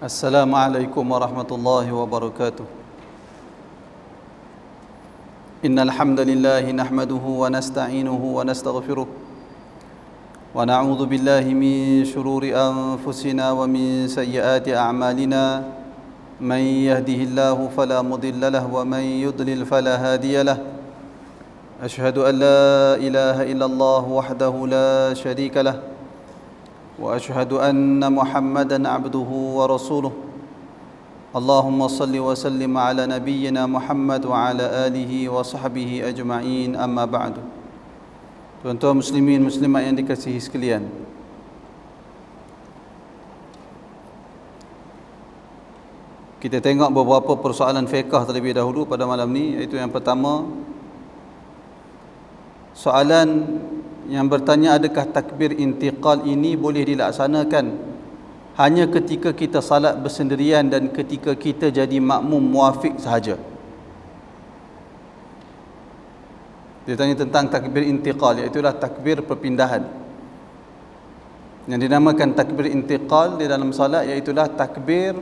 السلام عليكم ورحمة الله وبركاته. إن الحمد لله نحمده ونستعينه ونستغفره ونعوذ بالله من شرور أنفسنا ومن سيئات أعمالنا. من يهده الله فلا مضل له ومن يضلل فلا هادي له. أشهد أن لا إله إلا الله وحده لا شريك له وأشهد أن محمدا عبده ورسوله. اللهم صل وسلم على نبينا محمد وعلى آله وصحبه أجمعين. أما بعد. Tuan-tuan muslimin muslimat yang dikasihi sekalian, kita tengok beberapa persoalan fiqh terlebih dahulu pada malam ni. Iaitu yang pertama, soalan yang bertanya, adakah takbir intiqal ini boleh dilaksanakan hanya ketika kita salat bersendirian dan ketika kita jadi makmum muafiq sahaja? Dia tanya tentang takbir intiqal, iaitu takbir perpindahan. Yang dinamakan takbir intiqal di dalam salat iaitu takbir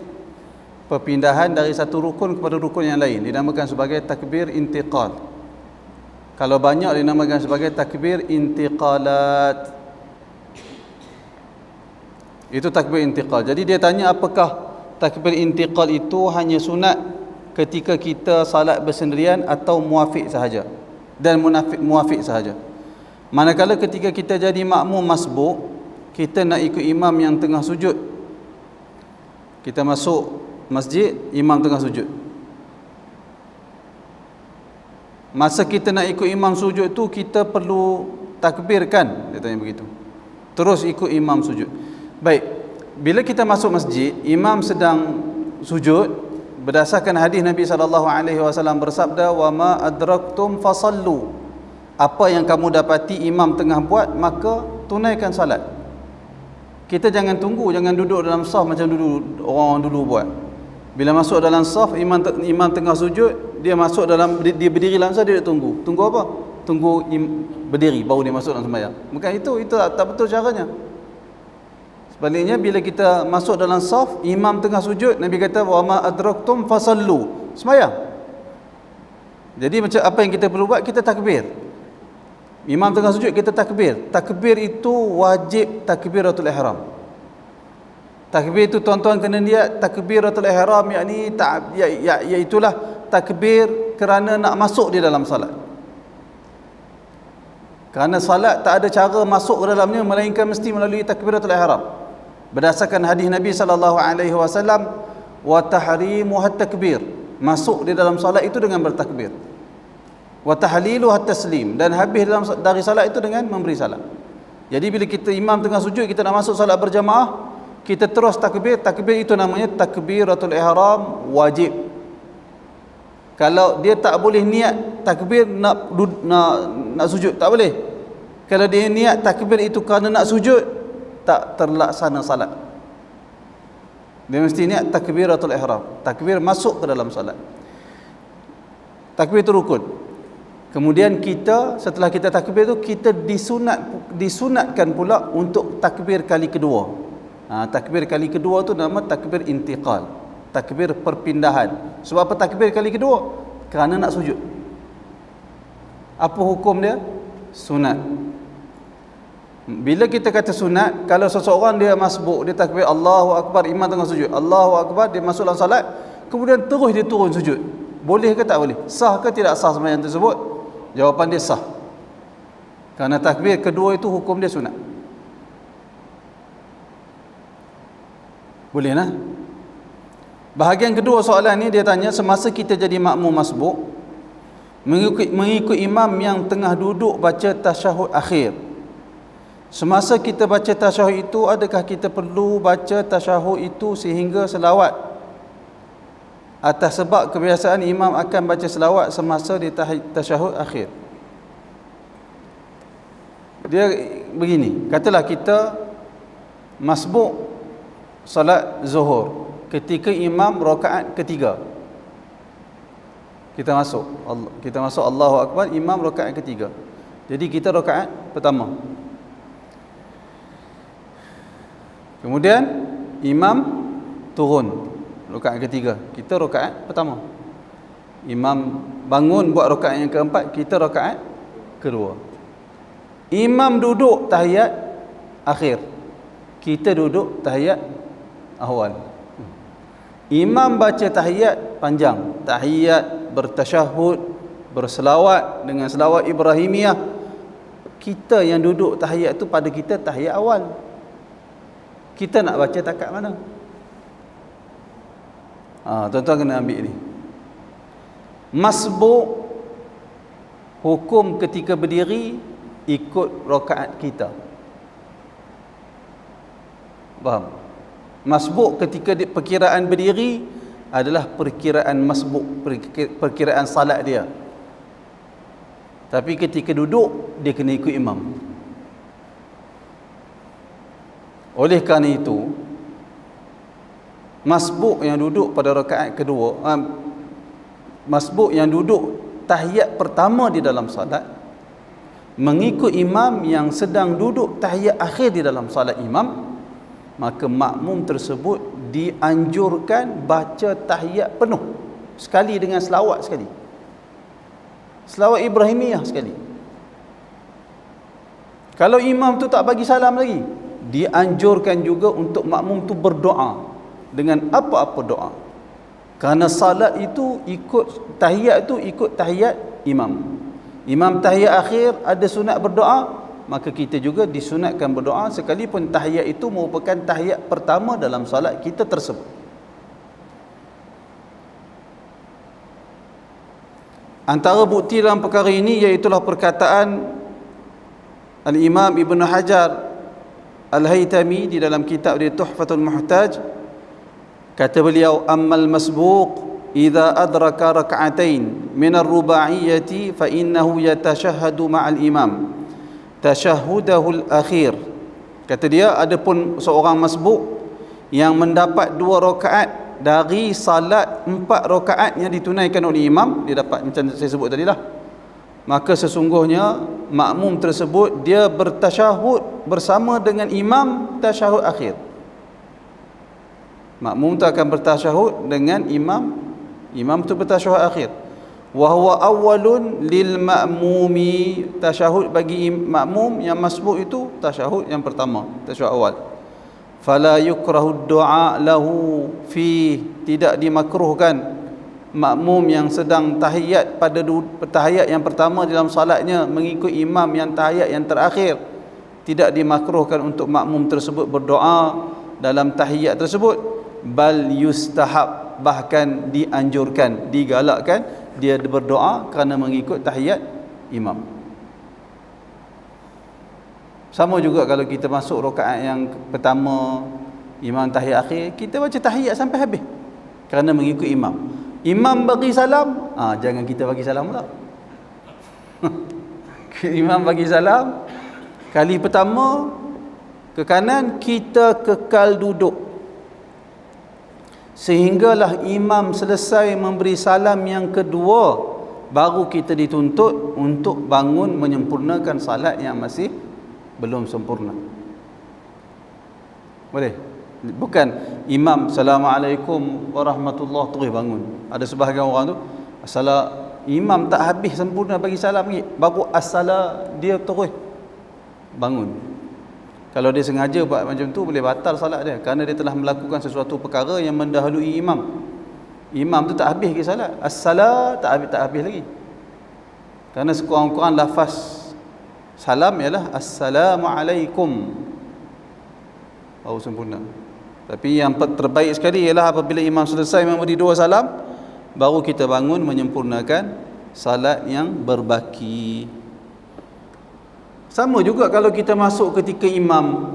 perpindahan dari satu rukun kepada rukun yang lain, dinamakan sebagai takbir intiqal. Kalau banyak dinamakan sebagai takbir intiqalat. Itu takbir intiqal. Jadi dia tanya, apakah takbir intiqal itu hanya sunat ketika kita salat bersendirian atau muafiq sahaja dan muafiq sahaja? Manakala ketika kita jadi makmum masbuk, kita nak ikut imam yang tengah sujud. Kita masuk masjid, imam tengah sujud. Masa kita nak ikut imam sujud tu, kita perlu takbirkan? Dia tanya begitu. Terus ikut imam sujud. Baik, bila kita masuk masjid, imam sedang sujud, berdasarkan hadis Nabi SAW bersabda, wa ma adraktum fasallu. Apa yang kamu dapati imam tengah buat, maka tunaikan salat. Kita jangan tunggu, jangan duduk dalam saf macam dulu orang dulu buat. Bila masuk dalam saf, imam tengah sujud, dia masuk dalam, dia berdiri dalam saf, dia tunggu. Tunggu apa? Tunggu berdiri baru dia masuk dalam sembahyang. Bukan itu tak betul caranya. Sebaliknya, bila kita masuk dalam saf, imam tengah sujud, Nabi kata wa ma adraktum fasallu, sembahyang. Jadi macam apa yang kita perlu buat? Kita takbir. Imam tengah sujud, kita takbir. Takbir itu wajib takbiratul ihram. Takbir itu tuan-tuan kena lihat, takbiratul ihram yakni iaitulah takbir kerana nak masuk di dalam salat. Kerana salat tak ada cara masuk ke dalamnya melainkan mesti melalui takbiratul ihram. Berdasarkan hadis Nabi SAW, wa tahrimuha takbir, masuk di dalam salat itu dengan bertakbir. Wa tahliluha taslim, dan habis dari salat itu dengan memberi salam. Jadi bila kita imam tengah sujud, kita nak masuk salat berjamaah, kita terus takbir. Takbir itu namanya takbiratul ihram wajib. Kalau dia tak boleh niat takbir nak sujud, tak boleh. Kalau dia niat takbir itu kerana nak sujud, tak terlaksana salat. Dia mesti niat takbiratul ihram, takbir masuk ke dalam salat. Takbir itu rukun. Kemudian kita, setelah kita takbir itu, kita disunatkan pula untuk takbir kali kedua. Takbir kali kedua tu nama takbir intiqal, takbir perpindahan. Sebab apa takbir kali kedua? Kerana nak sujud. Apa hukum dia? Sunat. Bila kita kata sunat, kalau seseorang dia masbuk, dia takbir Allahu Akbar, imam tengah sujud, Allahu Akbar, dia masuk dalam salat, kemudian terus dia turun sujud, boleh ke tak boleh? Sah ke tidak sah sembahyang tersebut? Jawapan dia sah. Kerana takbir kedua itu hukum dia sunat. Boleh lah. Bahagian kedua soalan ni dia tanya, semasa kita jadi makmum masbuk, mengikut imam yang tengah duduk baca tasyahud akhir, semasa kita baca tasyahud itu, adakah kita perlu baca tasyahud itu sehingga selawat? Atas sebab kebiasaan imam akan baca selawat semasa di tasyahud akhir. Dia begini, katalah kita masbuk salat zuhur, ketika imam rakaat ketiga, kita masuk Allahu Akbar, imam rakaat ketiga, jadi kita rakaat pertama. Kemudian imam turun rakaat ketiga, kita rakaat pertama. Imam bangun buat rakaat yang keempat, kita rakaat kedua. Imam duduk tahiyat akhir, kita duduk tahiyat awal. Imam baca tahiyat panjang, tahiyat, bertasyahud, berselawat dengan selawat Ibrahimiyah. Kita yang duduk tahiyat tu pada kita tahiyat awal. Kita nak baca takat mana? Tuan-tuan kena ambil ni. Masbuk, hukum ketika berdiri ikut rakaat kita. Faham? Masbuk ketika perkiraan berdiri adalah perkiraan masbuk, perkiraan salat dia. Tapi ketika duduk, dia kena ikut imam. Oleh kerana itu, masbuk yang duduk pada rakaat kedua, masbuk yang duduk tahiyat pertama di dalam salat, mengikut imam yang sedang duduk tahiyat akhir di dalam salat imam, maka makmum tersebut dianjurkan baca tahiyat penuh sekali dengan selawat sekali, selawat Ibrahimiyah sekali. Kalau imam tu tak bagi salam lagi, dianjurkan juga untuk makmum tu berdoa dengan apa-apa doa, kerana salat itu ikut tahiyat, tu ikut tahiyat imam. Imam tahiyat akhir ada sunat berdoa, maka kita juga disunatkan berdoa sekalipun tahiyat itu merupakan tahiyat pertama dalam salat kita tersebut. Antara bukti dalam perkara ini iaitulah perkataan Al-Imam Ibn Hajar Al-Haytami di dalam kitab dia Tuhfatul Muhtaj. Kata beliau, ammal masbuq idza adraka rak'atain min ar-ruba'iyyati fa innahu yatashahhadu ma'al imam tashahhudahul akhir. Kata dia, adapun seorang masbuk yang mendapat 2 rakaat dari salat 4 rakaat yang ditunaikan oleh imam, dia dapat macam saya sebut tadi lah, maka sesungguhnya makmum tersebut dia bertasyahud bersama dengan imam tasyahud akhir. Makmum tu akan bertasyahud dengan imam, imam tu bertasyahud akhir. Wa huwa awwalun lil ma'mumi, tasyahud bagi makmum yang masbuk itu tasyahud yang pertama, tasyahud awal. Fala yukrahu du'a lahu fi, tidak dimakruhkan makmum yang sedang tahiyat pada tahiyat yang pertama dalam salatnya mengikut imam yang tahiyat yang terakhir, tidak dimakruhkan untuk makmum tersebut berdoa dalam tahiyat tersebut, bal yustahab, bahkan dianjurkan, digalakkan dia berdoa kerana mengikut tahiyat imam. Sama juga kalau kita masuk rakaat yang pertama, imam tahiyat akhir, kita baca tahiyat sampai habis kerana mengikut imam. Imam bagi salam, jangan kita bagi salam pula. Imam bagi salam kali pertama ke kanan, kita kekal duduk sehinggalah imam selesai memberi salam yang kedua, baru kita dituntut untuk bangun menyempurnakan salat yang masih belum sempurna. Boleh? Bukan imam Assalamualaikum warahmatullahi terus bangun. Ada sebahagian orang tu imam tak habis sempurna bagi salam lagi, baru dia terus bangun. Kalau dia sengaja buat macam tu, boleh batal salat dia, kerana dia telah melakukan sesuatu perkara yang mendahului imam. Imam tu tak habis lagi salat, tak habis lagi. Kerana sekurang-kurang lafaz salam ialah Assalamualaikum, baru sempurna. Tapi yang terbaik sekali ialah apabila imam selesai memberi 2 salam, baru kita bangun menyempurnakan salat yang berbaki. Sama juga kalau kita masuk ketika imam,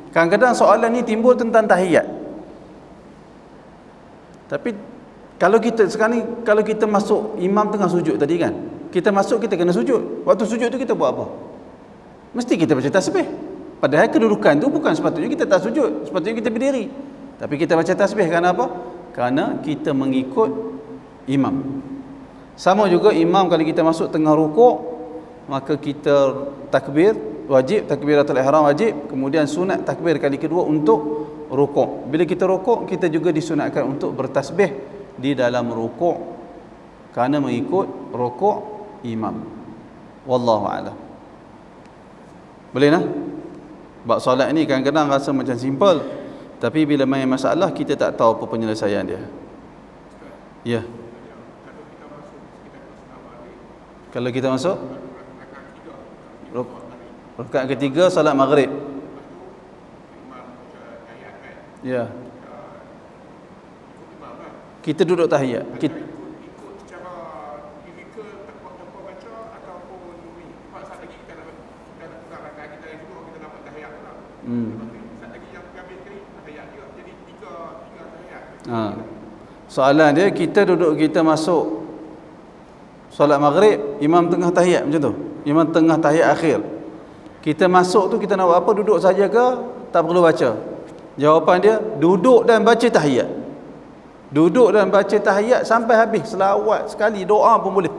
kadang-kadang soalan ni timbul tentang tahiyat. Tapi kalau kita sekarang ni, kalau kita masuk imam tengah sujud tadi kan, kita masuk, kita kena sujud. Waktu sujud tu kita buat apa? Mesti kita baca tasbih. Padahal kedudukan tu bukan sepatutnya kita tak sujud, sepatutnya kita berdiri. Tapi kita baca tasbih kerana apa? Kerana kita mengikut imam. Sama juga imam kalau kita masuk tengah rukuk, maka kita takbir wajib, takbiratul ihram wajib, kemudian sunat takbir kali kedua untuk rukuk. Bila kita rukuk, kita juga disunatkan untuk bertasbih di dalam rukuk kerana mengikut rukuk imam. Wallahu a'lam. Boleh nah? Bab solat ni kadang-kadang rasa macam simple, tapi bila main masalah kita tak tahu apa penyelesaian dia. Ya. Kalau kita masuk rakaat ketiga solat maghrib. Ya. Kita duduk tahiyat. Kita ikut secara fizikal tanpa baca ataupun sebab saat lagi kita nak rakaat kita yang kedua kita dapat tahiyat pula. Saat lagi yang habis sekali tahiyat juga jadi tiga tahiyat. Soalan dia, kita duduk, kita masuk solat maghrib, imam tengah tahiyat macam tu. Imam tengah tahiyat akhir. Kita masuk tu kita nak buat apa? Duduk saja ke tak perlu baca? Jawapan dia, duduk dan baca tahiyat. Duduk dan baca tahiyat sampai habis, selawat sekali, doa pun boleh.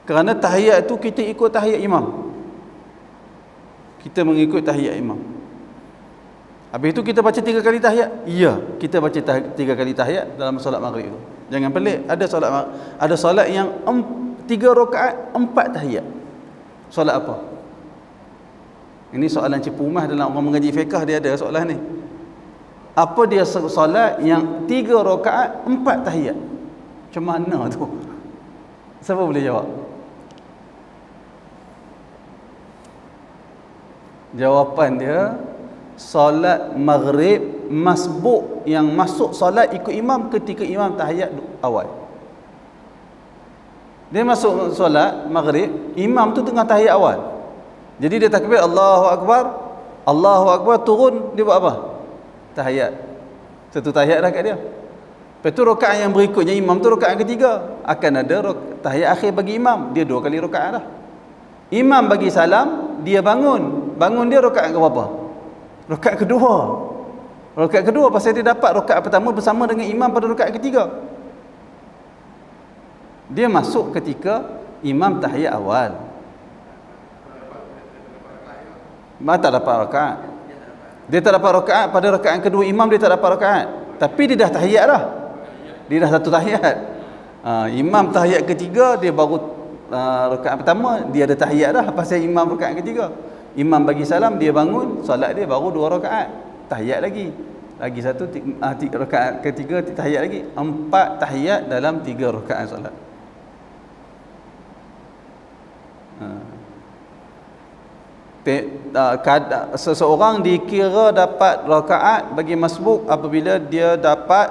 Kerana tahiyat tu kita ikut tahiyat imam. Kita mengikut tahiyat imam. Habis tu kita baca 3 kali tahiyat. Ya, kita baca 3 kali tahiyat dalam solat maghrib tu. Jangan pelik, ada solat yang 3 rakaat 4 tahiyat. Solat apa? Ini soalan cipumah dalam orang mengaji fiqh, dia ada soalan ni. Apa dia solat yang 3 rakaat 4 tahiyat? Macam mana tu? Siapa boleh jawab? Jawapan dia, solat maghrib masbuk, yang masuk solat ikut imam ketika imam tahiyat awal. Dia masuk solat maghrib, imam tu tengah tahiyat awal. Jadi dia takbir Allahu Akbar, turun, dia buat apa? Tahiyat. Satu tahiyat dah kat dia. Lepas tu rakaat yang berikutnya imam tu rakaat ketiga, akan ada tahiyat akhir bagi imam, dia 2 kali rakaat dah. Imam bagi salam, dia bangun dia rakaat ke berapa? Rakaat kedua. Rakaat kedua pasal dia dapat rakaat pertama bersama dengan imam pada rakaat ketiga. Dia masuk ketika imam tahiyat awal. Tak dapat rakaat. Dia tak dapat rakaat pada rakaat kedua imam, dia tak dapat rakaat. Tapi dia dah tahiyat dah. Dia dah satu tahiyat. Imam tahiyat ketiga, dia baru rakaat pertama, dia ada tahiyat dah pasal imam rakaat ketiga. Imam bagi salam, dia bangun, solat dia baru 2 rakaat. Tahiyat lagi. Lagi satu rakaat ketiga, tahiyat lagi. 4 tahiyat dalam 3 rakaat solat. Seseorang dikira dapat rakaat bagi masbuk apabila dia dapat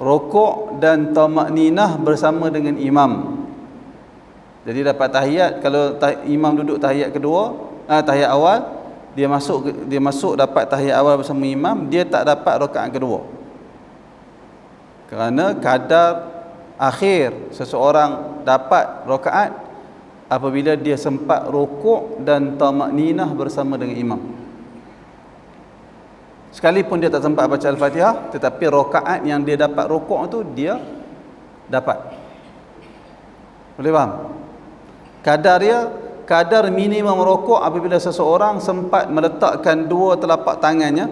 rukuk dan tamakninah bersama dengan imam. Jadi dapat tahiyat, kalau imam duduk tahiyat kedua, tahiyat awal, dia masuk dapat tahiyat awal bersama imam, dia tak dapat rakaat kedua. Kerana kadar akhir seseorang dapat rakaat apabila dia sempat rukuk dan tamakninah bersama dengan imam. Sekalipun dia tak sempat baca Al-Fatihah, tetapi rakaat yang dia dapat rukuk tu dia dapat. Boleh faham? Kadar minimum rukuk apabila seseorang sempat meletakkan 2 telapak tangannya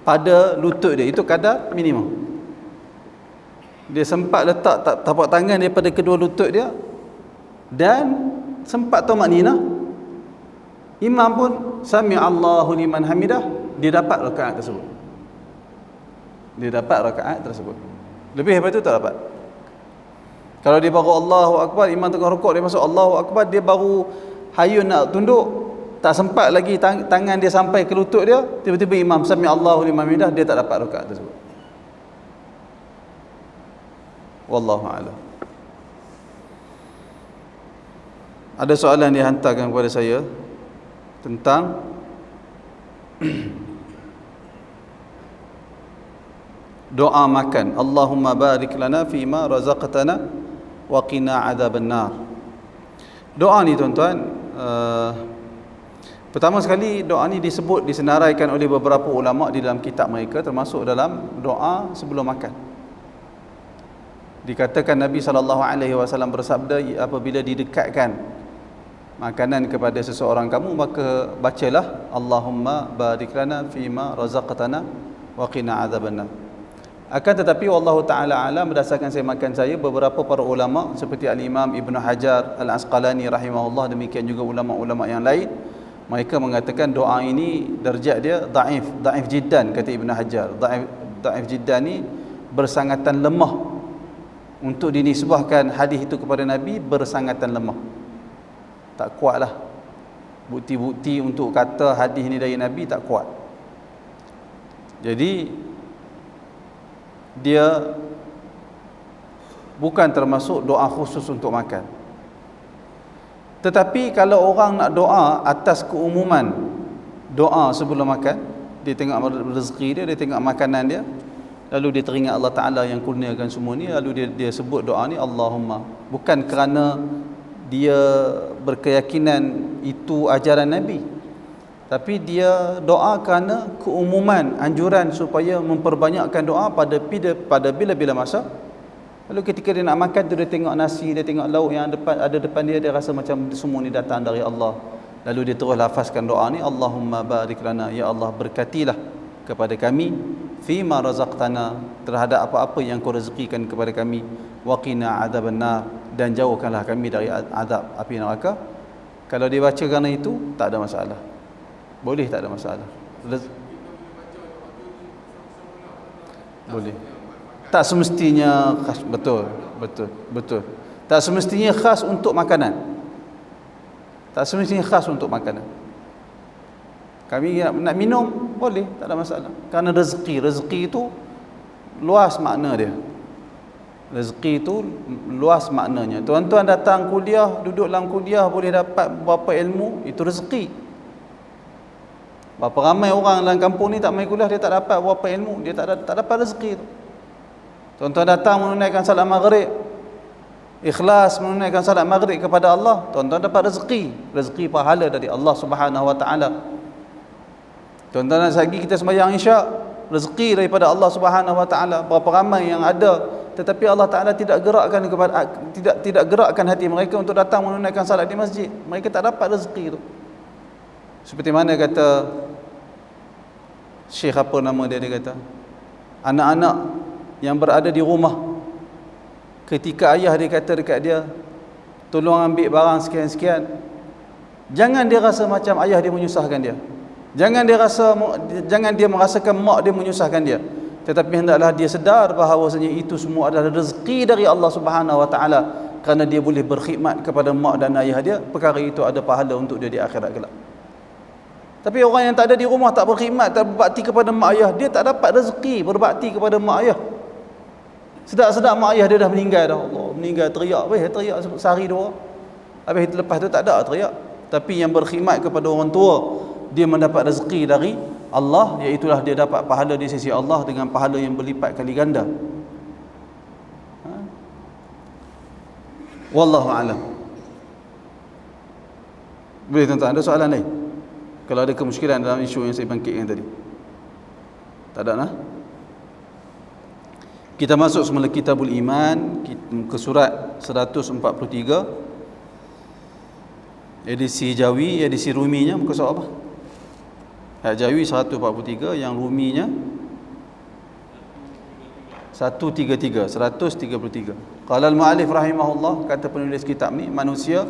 pada lutut dia, itu kadar minimum. Dia sempat letak telapak tangan dia pada kedua lutut dia dan sempat tamakninah, imam pun sami Allahu liman hamidah, dia dapat rakaat tersebut. Lebih daripada itu tak dapat. Kalau dia baru Allahu Akbar, imam tengah rukuk, dia masuk Allahu Akbar, dia baru hayun nak tunduk, tak sempat lagi tangan dia sampai ke lutut dia, tiba-tiba imam sami Allahu liman hamidah, dia tak dapat rakaat tersebut. Wallahu a'lam. Ada soalan dihantarkan kepada saya tentang doa makan. Allahumma barik lana fima razaqtana wa qina adzabannar. Doa ni tuan-tuan, pertama sekali doa ni disenaraikan oleh beberapa ulama di dalam kitab mereka, termasuk dalam doa sebelum makan. Dikatakan Nabi SAW bersabda apabila didekatkan makanan kepada seseorang kamu, maka bacalah Allahumma barik lana fima razaqtana wa qina adzabannar. Akan tetapi wallahu taala alam, berdasarkan semakan saya, beberapa para ulama seperti al-Imam Ibn Hajar Al-Asqalani rahimahullah, demikian juga ulama-ulama yang lain, mereka mengatakan doa ini darjat dia daif jiddan, kata Ibn Hajar. Daif jiddan ni bersangatan lemah. Untuk dinisbahkan hadis itu kepada Nabi, bersangatan lemah, tak kuatlah. Bukti-bukti untuk kata hadis ni dari Nabi tak kuat. Jadi dia bukan termasuk doa khusus untuk makan. Tetapi kalau orang nak doa atas keumuman doa sebelum makan, dia tengok rezeki dia, dia tengok makanan dia, lalu dia teringat Allah Ta'ala yang kurniakan semua ni, lalu dia sebut doa ni Allahumma, bukan kerana dia berkeyakinan itu ajaran Nabi, tapi dia doa kerana keumuman anjuran supaya memperbanyakkan doa pada bila-bila masa. Lalu ketika dia nak makan tu, dia tengok nasi, dia tengok lauk yang ada depan dia, dia rasa macam semua ni datang dari Allah. Lalu dia terus lafazkan doa ni, Allahumma barik lana, ya Allah berkatilah kepada kami fima razaqtana, terhadap apa-apa yang kau rezekikan kepada kami, wa qina adzabannar, dan jauhkanlah kami dari azab api neraka. Kalau dia baca kerana itu, tak ada masalah. Boleh, tak ada masalah. Boleh. Tak semestinya khas, betul. Tak semestinya khas untuk makanan. Tak semestinya khas untuk makanan. Kami nak minum, boleh, tak ada masalah. Kerana rezeki itu luas makna dia. Rezeki itu luas maknanya. Tuan-tuan datang kuliah, duduk dalam kuliah boleh dapat berapa ilmu, itu rezeki. Berapa ramai orang dalam kampung ni tak main kuliah, dia tak dapat berapa ilmu, dia tak dapat rezeki tu. Tuan-tuan datang menunaikan salat maghrib, ikhlas menunaikan salat maghrib kepada Allah, tuan-tuan dapat rezeki pahala dari Allah Subhanahu wa taala. Tuan-tuan lagi kita sembahyang isyak, rezeki daripada Allah Subhanahu wa taala. Berapa ramai yang ada tetapi Allah Taala tidak gerakkan hati mereka untuk datang menunaikan salat di masjid, mereka tak dapat rezeki itu. Seperti mana kata Syekh apa nama dia kata, anak-anak yang berada di rumah, ketika ayah dia kata dekat dia, tolong ambil barang sekian-sekian, jangan dia rasa macam ayah dia menyusahkan dia. Jangan dia merasakan mak dia menyusahkan dia. Tetapi hendaklah dia sedar bahawasanya itu semua adalah rezeki dari Allah Subhanahu wa taala, kerana dia boleh berkhidmat kepada mak dan ayah dia, perkara itu ada pahala untuk dia di akhirat kelak. Tapi orang yang tak ada di rumah, tak berkhidmat, tak berbakti kepada mak ayah, dia tak dapat rezeki berbakti kepada mak ayah. Sedap-sedap mak ayah dia dah meninggal dah. Allah, meninggal teriak, teriak sehari dua. Habis lepas tu tak ada teriak. Tapi yang berkhidmat kepada orang tua, dia mendapat rezeki dari Allah, iaitulah dia dapat pahala di sisi Allah dengan pahala yang berlipat kali ganda. Wallahu a'lam. Boleh tuan-tuan, ada soalan lain? Kalau ada kemusykilan dalam isu yang saya bangkitkan tadi. Tak ada nah? Kita masuk semula Kitabul Iman ke surat 143, edisi Jawi, edisi Ruminya muka surat apa? Jawi 143, yang Ruminya 133. Qala al-mu'allif rahimahullah, kata penulis kitab ni, manusia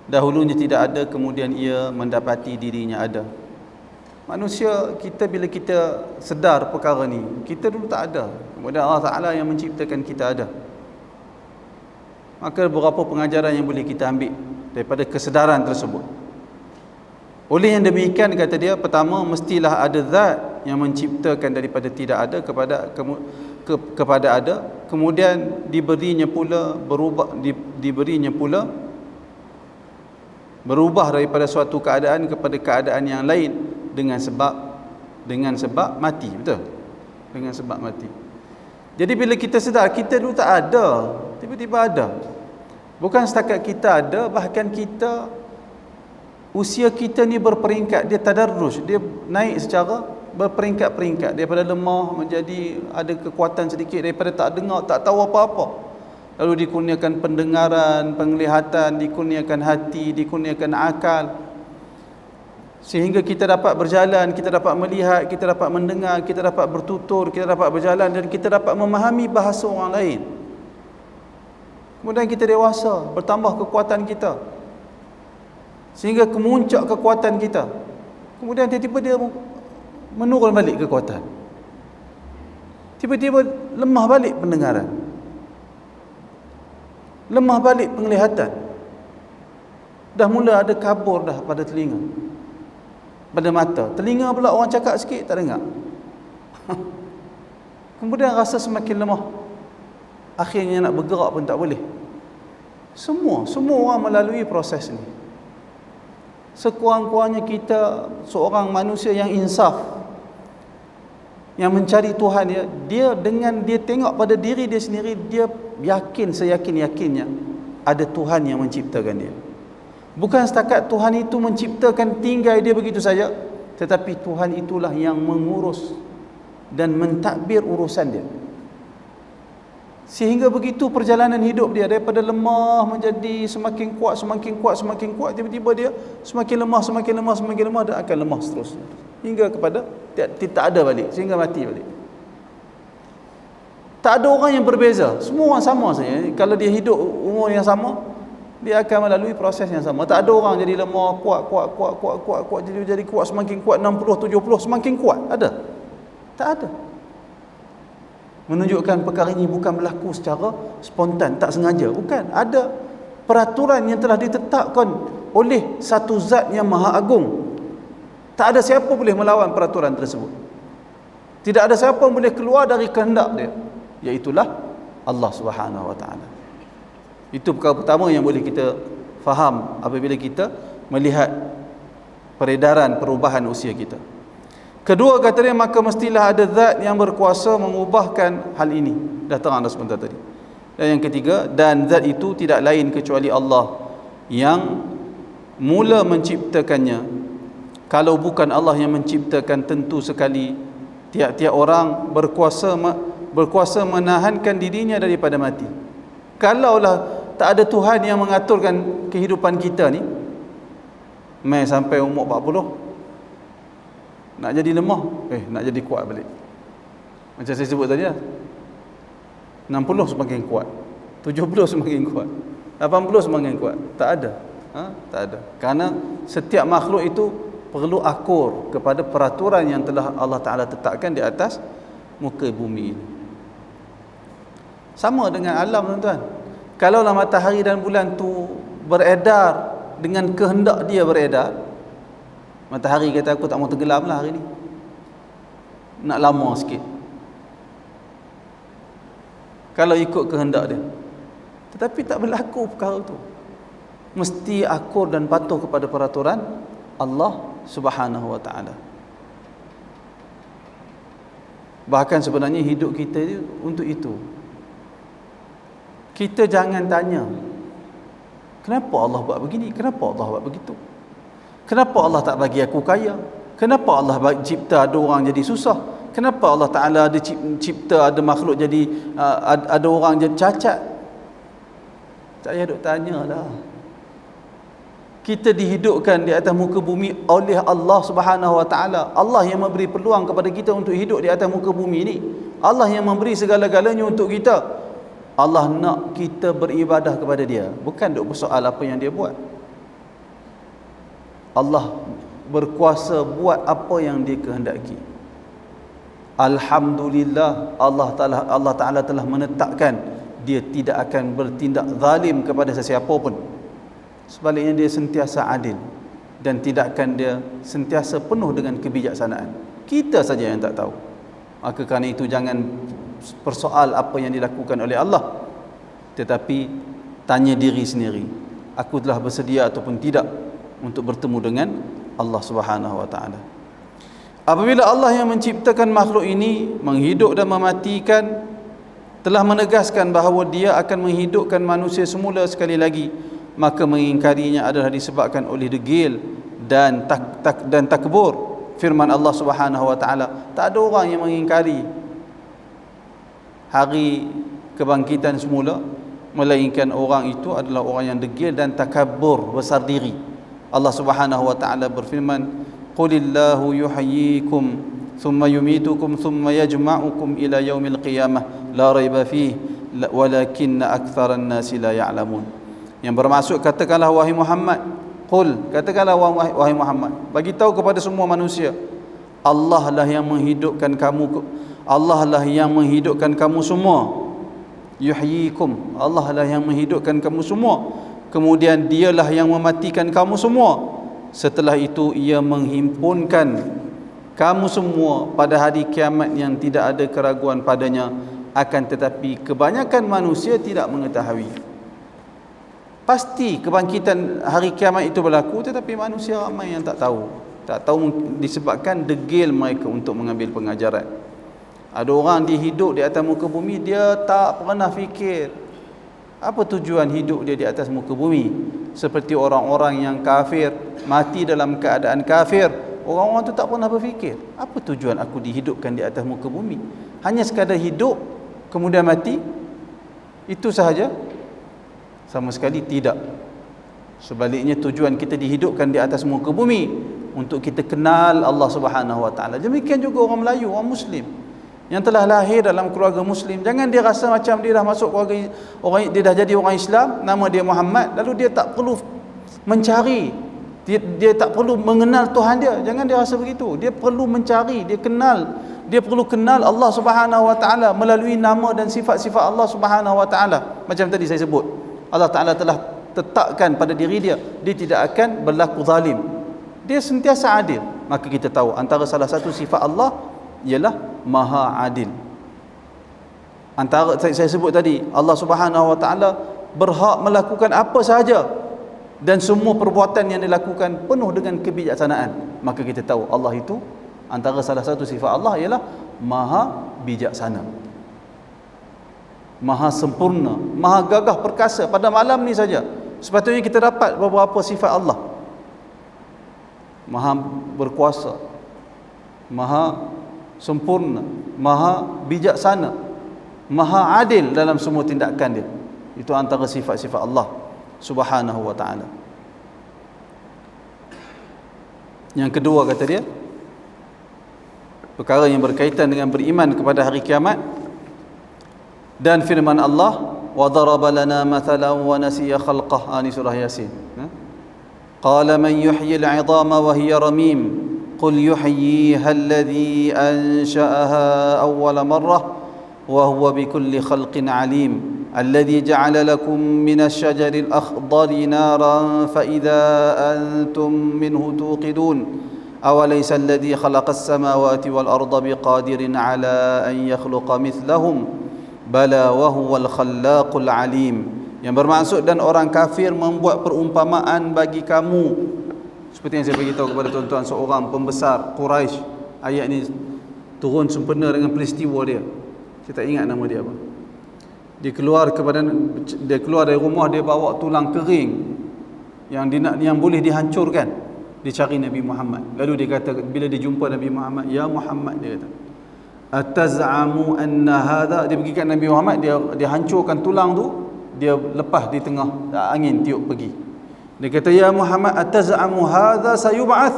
dahulunya tidak ada, kemudian ia mendapati dirinya ada. Manusia, kita bila kita sedar perkara ni, kita dulu tak ada, kemudian Allah Ta'ala yang menciptakan kita ada. Maka beberapa pengajaran yang boleh kita ambil daripada kesedaran tersebut. Oleh yang demikian, kata dia, pertama, mestilah ada zat yang menciptakan daripada tidak ada kepada ada, kemudian diberinya pula berubah daripada suatu keadaan kepada keadaan yang lain dengan sebab mati. Betul? Dengan sebab mati. Jadi bila kita sedar kita dulu tak ada, tiba-tiba ada. Bukan setakat kita ada, bahkan kita, usia kita ni berperingkat, dia tadarruj, dia naik secara berperingkat-peringkat, daripada lemah menjadi ada kekuatan sedikit, daripada tak dengar, tak tahu apa-apa, lalu dikurniakan pendengaran, penglihatan, dikurniakan hati, dikurniakan akal, sehingga kita dapat berjalan, kita dapat melihat, kita dapat mendengar, kita dapat bertutur, kita dapat berjalan, dan kita dapat memahami bahasa orang lain. Kemudian kita dewasa, bertambah kekuatan kita sehingga kemuncak kekuatan kita. Kemudian tiba-tiba dia menurun balik kekuatan. Tiba-tiba lemah balik pendengaran, lemah balik penglihatan, dah mula ada kabur dah pada telinga, pada mata. Telinga pula orang cakap sikit tak dengar. Kemudian rasa semakin lemah, akhirnya nak bergerak pun tak boleh. Semua orang melalui proses ni. Sekurang-kurangnya kita seorang manusia yang insaf, yang mencari Tuhan dia dengan dia tengok pada diri dia sendiri, dia yakin seyakin-yakinnya ada Tuhan yang menciptakan dia. Bukan setakat Tuhan itu menciptakan tinggal dia begitu saja, tetapi Tuhan itulah yang mengurus dan mentadbir urusan dia. Sehingga begitu perjalanan hidup dia, daripada lemah menjadi semakin kuat, semakin kuat, semakin kuat, tiba-tiba dia semakin lemah, semakin lemah, semakin lemah, dan akan lemah seterusnya hingga kepada tak ada balik, sehingga mati balik. Tak ada orang yang berbeza, semua orang sama saja. Kalau dia hidup umur yang sama, dia akan melalui proses yang sama. Tak ada orang jadi lemah, kuat, jadi kuat, semakin kuat, 60, 70, semakin kuat. Ada? Tak ada. Menunjukkan perkara ini bukan berlaku secara spontan, tak sengaja. Bukan. Ada peraturan yang telah ditetapkan oleh satu zat yang maha agung. Tak ada siapa boleh melawan peraturan tersebut. Tidak ada siapa yang boleh keluar dari kehendak dia, iaitulah Allah Subhanahu wa taala. Itu perkara pertama yang boleh kita faham apabila kita melihat peredaran perubahan usia kita. Kedua, kata dia, maka mestilah ada zat yang berkuasa mengubahkan hal ini. Dah terang dah sebentar tadi. Dan yang ketiga, dan zat itu tidak lain kecuali Allah yang mula menciptakannya. Kalau bukan Allah yang menciptakan, tentu sekali tiap-tiap orang berkuasa menahankan dirinya daripada mati. Kalaulah tak ada Tuhan yang mengaturkan kehidupan kita ni, mai sampai umur 40 nak jadi lemah, nak jadi kuat balik. Macam saya sebut tadi lah, 60 semakin kuat, 70 semakin kuat, 80 semakin kuat. Tak ada. Tak ada. Kerana setiap makhluk itu perlu akur kepada peraturan yang telah Allah Ta'ala tetapkan di atas muka bumi ini. Sama dengan alam, tuan-tuan. Kalaulah matahari dan bulan tu beredar dengan kehendak dia beredar, matahari kata aku tak mau tenggelam lah hari ni, nak lama sikit, kalau ikut kehendak dia. Tetapi tak berlaku perkara tu. Mesti akur dan patuh kepada peraturan Allah Subhanahu wa taala. Bahkan sebenarnya hidup kita untuk itu. Kita jangan tanya, kenapa Allah buat begini, kenapa Allah buat begitu, kenapa Allah tak bagi aku kaya, kenapa Allah cipta ada orang jadi susah, kenapa Allah Ta'ala ada cipta ada makhluk jadi ada orang jadi cacat. Tak payah duk tanya lah. Kita dihidupkan di atas muka bumi oleh Allah Subhanahu wa taala. Allah yang memberi peluang kepada kita untuk hidup di atas muka bumi ini. Allah yang memberi segala-galanya untuk kita. Allah nak kita beribadah kepada dia, bukan duk bersoal apa yang dia buat. Allah berkuasa buat apa yang dia kehendaki. Alhamdulillah, Allah Ta'ala telah menetapkan dia tidak akan bertindak zalim kepada sesiapa pun. Sebaliknya dia sentiasa adil, dan tidakkan dia sentiasa penuh dengan kebijaksanaan. Kita saja yang tak tahu. Maka kerana itu jangan persoal apa yang dilakukan oleh Allah, tetapi tanya diri sendiri, aku telah bersedia ataupun tidak untuk bertemu dengan Allah Subhanahu wa taala. Apabila Allah yang menciptakan makhluk ini, menghidup dan mematikan, telah menegaskan bahawa dia akan menghidupkan manusia semula sekali lagi, maka mengingkarinya adalah disebabkan oleh degil dan takbur. Firman Allah Subhanahu wa taala, tak ada orang yang mengingkari hari kebangkitan semula melainkan orang itu adalah orang yang degil dan takabur, besar diri. Allah Subhanahu wa taala berfirman, "Qulillahu yuhyikum thumma yumitukum thumma yajma'ukum ila yaumil qiyamah la raiba fihi walakinna aktsaran nasi la ya'lamun." Yang bermaksud, katakanlah wahai Muhammad, qul, katakanlah wahai Muhammad, bagi tahu kepada semua manusia, Allah lah yang menghidupkan kamu, Allah lah yang menghidupkan kamu semua. Yuhyikum, Allah lah yang menghidupkan kamu semua. Kemudian dialah yang mematikan kamu semua. Setelah itu ia menghimpunkan kamu semua pada hari kiamat yang tidak ada keraguan padanya. Akan tetapi kebanyakan manusia tidak mengetahui. Pasti kebangkitan hari kiamat itu berlaku, tetapi manusia ramai yang tak tahu. Tak tahu disebabkan degil mereka untuk mengambil pengajaran. Ada orang dia hidup di atas muka bumi, dia tak pernah fikir apa tujuan hidup dia di atas muka bumi. Seperti orang-orang yang kafir, mati dalam keadaan kafir. Orang-orang tu tak pernah berfikir, apa tujuan aku dihidupkan di atas muka bumi? Hanya sekadar hidup, kemudian mati? Itu sahaja? Sama sekali tidak. Sebaliknya tujuan kita dihidupkan di atas muka bumi untuk kita kenal Allah Subhanahu wa taala. Demikian juga orang Melayu, orang Muslim yang telah lahir dalam keluarga Muslim, jangan dia rasa macam dia dah masuk keluarga orang, dia dah jadi orang Islam, nama dia Muhammad, lalu dia tak perlu mencari, dia tak perlu mengenal Tuhan dia. Jangan dia rasa begitu. Dia perlu mencari, dia perlu kenal Allah Subhanahu wa taala melalui nama dan sifat-sifat Allah Subhanahu wa taala. Macam tadi saya sebut, Allah Taala telah tetapkan pada diri dia, dia tidak akan berlaku zalim. Dia sentiasa adil. Maka kita tahu antara salah satu sifat Allah ialah Maha Adil. Antara saya sebut tadi, Allah Subhanahu wa taala berhak melakukan apa sahaja dan semua perbuatan yang dilakukan penuh dengan kebijaksanaan. Maka kita tahu Allah itu, antara salah satu sifat Allah ialah Maha Bijaksana, Maha Sempurna, Maha Gagah Perkasa. Pada malam ni saja sepatutnya kita dapat beberapa sifat Allah. Maha berkuasa, Maha sempurna, Maha bijaksana, Maha adil dalam semua tindakan dia. Itu antara sifat-sifat Allah Subhanahu wa taala. Yang kedua kata dia, perkara yang berkaitan dengan beriman kepada hari kiamat dan firman Allah, wa daraba lana mathalan wa nasiya khalqah, ini surah Yasin. Qala man yuhyi al-'idhama wa hiya ramim قل يحييها الذي أنشأها أول مرة وهو بكل خلق عليم الذي جعل لكم من الشجر الأخضر نارا فإذا أنتم منه توقدون أوليس الذي خلق السماوات والأرض بقادر على أن يخلق مثلهم بلى وهو الخلاق العليم. Yang bermaksud, dan orang kafir membuat perumpamaan bagi kamu, seperti yang saya beritahu kepada tuan-tuan, seorang pembesar Quraisy. Ayat ini turun sempena dengan peristiwa dia. Saya tak ingat nama dia apa. Dia keluar dari rumah, dia bawa tulang kering yang boleh dihancurkan. Dia cari Nabi Muhammad. Lalu dia kata, bila dia jumpa Nabi Muhammad, "Ya Muhammad," dia kata, "Ataz'amu anna hadha," dia pergi kat Nabi Muhammad, dia hancurkan tulang tu, dia lepas di tengah angin tiup pergi. Dia kata, "Ya Muhammad, ataz'amu hadza sayub'ats?"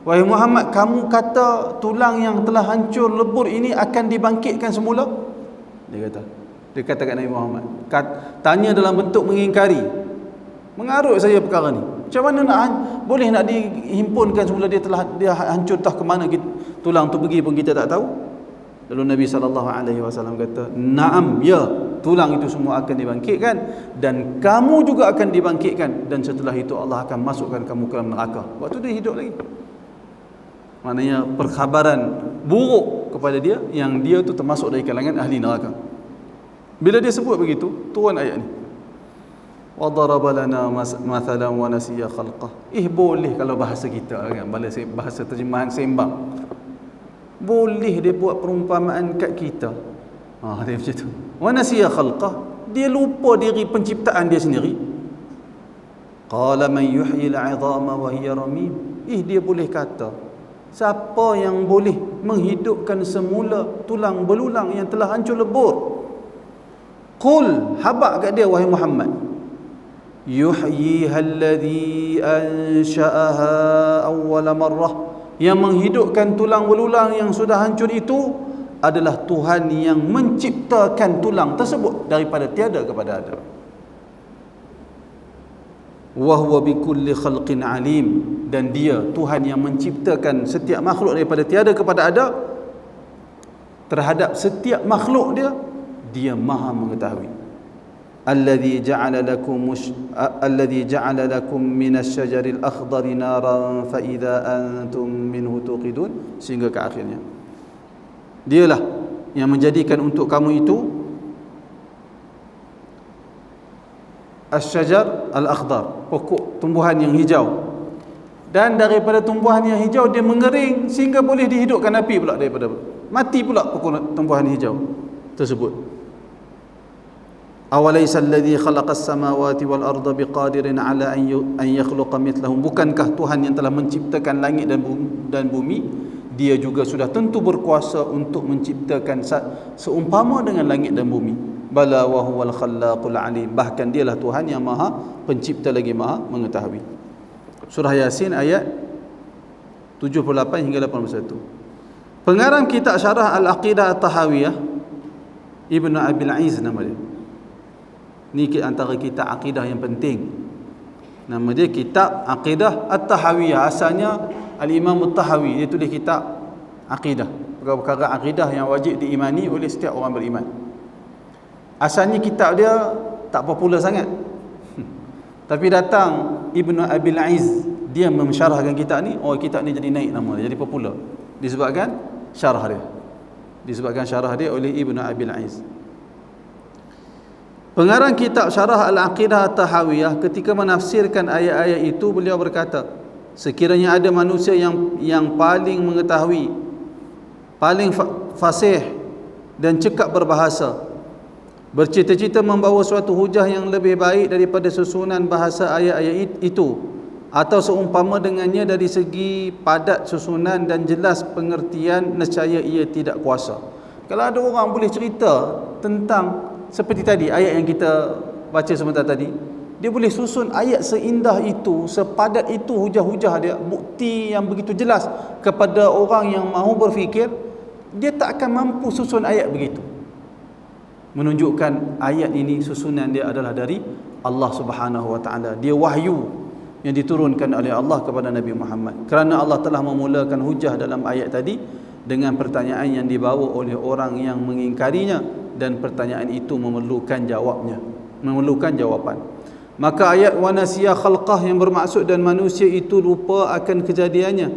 Wahai Muhammad, kamu kata tulang yang telah hancur lebur ini akan dibangkitkan semula? Dia kata kat Nabi Muhammad, tanya dalam bentuk mengingkari. Mengarut saya perkara ni. Macam mana boleh nak dihimpunkan semula, dia hancur entah ke mana tulang tu pergi pun kita tak tahu. Lalu Nabi SAW kata, "Naam, ya, tulang itu semua akan dibangkitkan dan kamu juga akan dibangkitkan, dan setelah itu Allah akan masukkan kamu ke dalam neraka." Waktu dia hidup lagi. Maknanya perkhabaran buruk kepada dia, yang dia tu termasuk dari kalangan ahli neraka. Bila dia sebut begitu, turun ayat ni, "Wa daraba lana mathalan wa nasiya khalqah." Boleh kalau bahasa kita kan, bahasa terjemahan sembang, boleh dia buat perumpamaan kat kita. Dia macam tu. Wa nasiya khalqah, dia lupa diri penciptaan dia sendiri. Qala man yuhyi al-'idhama wa hiya ramim. Dia boleh kata, siapa yang boleh menghidupkan semula tulang belulang yang telah hancur lebur? Qul, habaq kat dia wahai Muhammad, yuhyiha alladhi ansha'aha awwala marrah, yang menghidupkan tulang belulang yang sudah hancur itu adalah Tuhan yang menciptakan tulang tersebut daripada tiada kepada ada. Wa huwa bikulli khalqin alim, dan dia Tuhan yang menciptakan setiap makhluk daripada tiada kepada ada. Terhadap setiap makhluk dia maha mengetahui. Alladhi ja'ala lakum minas syajaril akhdari naran fa idza antum minhu tuqidun, sehingga ke akhirnya. Dialah yang menjadikan untuk kamu itu asy-syajar al-akhdar, pokok tumbuhan yang hijau, dan daripada tumbuhan yang hijau dia mengering sehingga boleh dihidupkan api pula, daripada mati pula pokok tumbuhan hijau tersebut. Awalaysa alladhi khalaqas samawati wal arda biqadirin ala an yakhluqa mithlahum, bukankah Tuhan yang telah menciptakan langit dan bumi, dia juga sudah tentu berkuasa untuk menciptakan seumpama dengan langit dan bumi. Bala wa huwal khallaqul alim, bahkan dialah Tuhan yang maha pencipta lagi maha mengetahui. Surah Yasin ayat 78 hingga 81. Pengarang kitab Syarah Al-Aqidah At-Tahawiyah, Ibnu Abil Aiz nama dia. Ni antara kitab akidah yang penting. Nama dia kitab Aqidah At-Tahawiyah. Asalnya Al-Imam At-Tahawi, dia tulis kitab akidah, perkara-perkara akidah yang wajib diimani oleh setiap orang beriman. Asalnya kitab dia tak popular sangat. Tapi datang Ibnu Abil Aiz, dia mensyarahkan kitab ni, kitab ni jadi naik nama dia, jadi popular disebabkan syarah dia. Disebabkan syarah dia oleh Ibnu Abil Aiz. Pengarang kitab Syarah Al-Aqidah At-Tahawiyah ketika menafsirkan ayat-ayat itu, beliau berkata, sekiranya ada manusia yang paling mengetahui, paling fasih dan cekap berbahasa, bercita-cita membawa suatu hujah yang lebih baik daripada susunan bahasa ayat-ayat itu, atau seumpama dengannya dari segi padat susunan dan jelas pengertian, nescaya ia tidak kuasa. Kalau ada orang boleh cerita tentang seperti tadi ayat yang kita baca sebentar tadi, dia boleh susun ayat seindah itu, sepadat itu hujah-hujah dia, bukti yang begitu jelas kepada orang yang mahu berfikir, dia tak akan mampu susun ayat begitu. Menunjukkan ayat ini susunan dia adalah dari Allah Subhanahu wa taala. Dia wahyu yang diturunkan oleh Allah kepada Nabi Muhammad. Kerana Allah telah memulakan hujah dalam ayat tadi dengan pertanyaan yang dibawa oleh orang yang mengingkarinya, dan pertanyaan itu memerlukan jawapan. Maka ayat wa nasiya khalqah yang bermaksud dan manusia itu lupa akan kejadiannya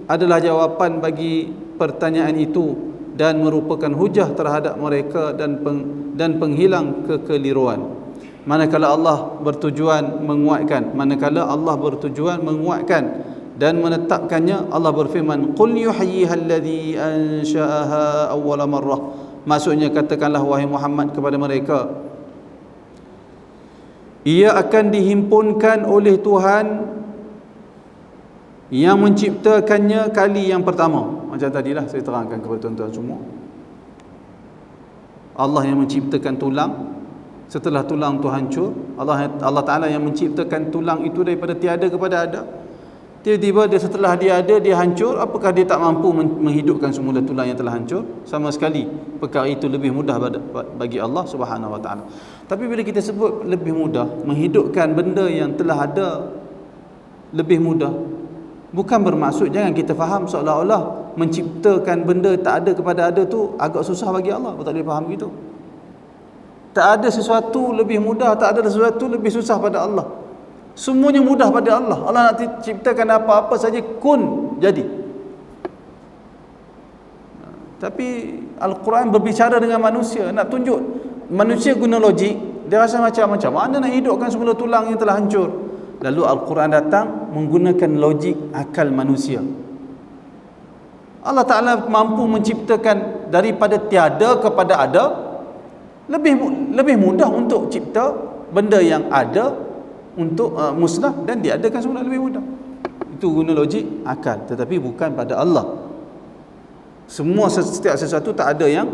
adalah jawapan bagi pertanyaan itu dan merupakan hujah terhadap mereka dan penghilang kekeliruan. Manakala Allah bertujuan menguatkan dan menetapkannya, Allah berfirman, qul yuhyiha alladhi ansha'aha awwala marrah. Maksudnya, katakanlah wahai Muhammad kepada mereka, ia akan dihimpunkan oleh Tuhan yang menciptakannya kali yang pertama. Macam tadilah saya terangkan kepada tuan-tuan semua. Allah yang menciptakan tulang, setelah tulang itu hancur, Allah Ta'ala yang menciptakan tulang itu daripada tiada kepada ada. Tiba-tiba setelah dia ada, dia hancur. Apakah dia tak mampu menghidupkan semula tulang yang telah hancur? Sama sekali perkara itu lebih mudah bagi Allah Subhanahu wa taala. Tapi bila kita sebut lebih mudah, menghidupkan benda yang telah ada lebih mudah, bukan bermaksud, jangan kita faham seolah-olah menciptakan benda tak ada kepada ada tu agak susah bagi Allah. Tak boleh faham begitu. Tak ada sesuatu lebih mudah, tak ada sesuatu lebih susah pada Allah. Semuanya mudah pada Allah. Allah nak ciptakan apa-apa saja, kun, jadi. Tapi Al-Quran berbicara dengan manusia, nak tunjuk manusia guna logik. Dia rasa macam-macam, mana nak hidupkan semula tulang yang telah hancur. Lalu Al-Quran datang menggunakan logik akal manusia. Allah Ta'ala mampu menciptakan daripada tiada kepada ada. Lebih mudah untuk cipta benda yang ada untuk musnah dan diadakan semula, lebih mudah. Itu guna logik akal, tetapi bukan pada Allah. Setiap sesuatu tak ada yang